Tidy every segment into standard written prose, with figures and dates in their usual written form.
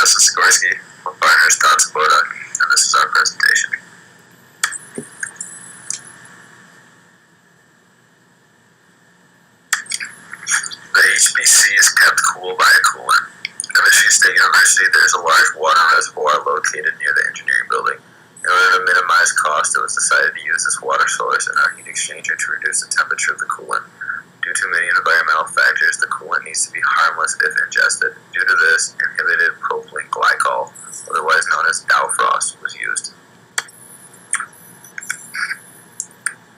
Joseph Sikorsky with partners Todd Sabota, and this is our presentation. The HPC is kept cool by a coolant. At Michigan State University, there is a large water reservoir located near the engineering building. In order to minimize cost, it was decided to use this water source in our heat exchanger to reduce the temperature of the coolant. Due to many environmental factors, the coolant needs to be harmless if ingested. Due to this, inhibited propylene glycol, otherwise known as Dow frost, was used.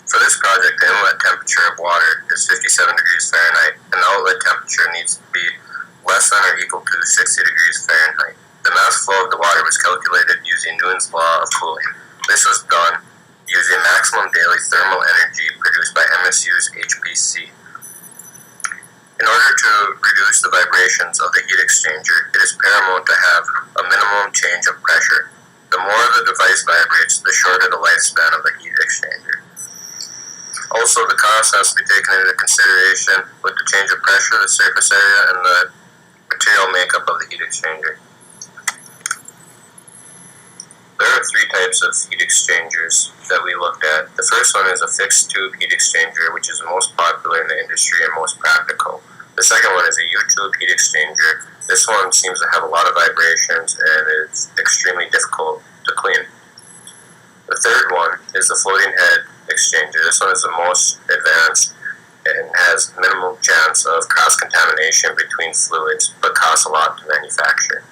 For this project, the inlet temperature of water is 57 degrees Fahrenheit, and the outlet temperature needs to be less than or equal to 60 degrees Fahrenheit. The mass flow of the water was calculated using Newton's law of cooling. This was done using maximum daily thermal energy produced by MSU's HPC. In order to reduce the vibrations of the heat exchanger, it is paramount to have a minimum change of pressure. The more the device vibrates, the shorter the lifespan of the heat exchanger. Also, the cost has to be taken into consideration with the change of pressure, the surface area, and the material makeup of the heat exchanger. There are three types of heat exchangers that we looked at. The first one is a fixed tube heat exchanger, which is the most popular in the industry and most practical. The second one is a U-tube heat exchanger. This one seems to have a lot of vibrations and is extremely difficult to clean. The third one is the floating head exchanger. This one is the most advanced and has minimal chance of cross-contamination between fluids, but costs a lot to manufacture.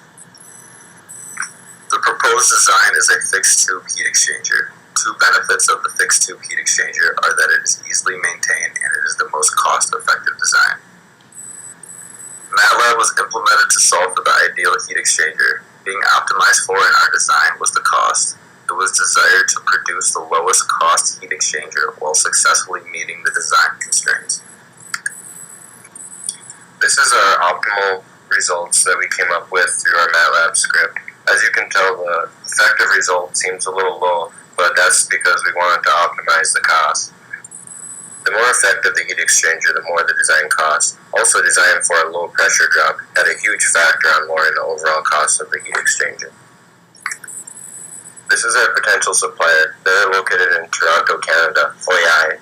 The proposed design is a fixed tube heat exchanger. Two benefits of the fixed tube heat exchanger are that it is easily maintained and it is the most cost-effective design. MATLAB was implemented to solve for the ideal heat exchanger. Being optimized for in our design was the cost. It was desired to produce the lowest cost heat exchanger while successfully meeting the design constraints. This is our optimal results that we came up with through our MATLAB script. As you can tell, the effective result seems a little low, but that's because we wanted to optimize the cost. The more effective the heat exchanger, the more the design cost. Also designed for a low pressure drop, had a huge factor on lowering the overall cost of the heat exchanger. This is our potential supplier. They're located in Toronto, Canada, OEI.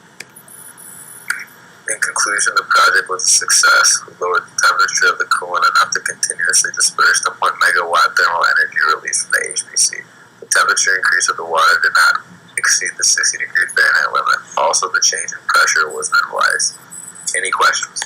In conclusion, the project was a success. We lowered the temperature of the coolant enough to continuously disperse the 1 megawatt thermal energy released from the HPC. The temperature increase of the water did not exceed the 60 degree Fahrenheit limit. Also, the change in pressure was minimalized. Any questions?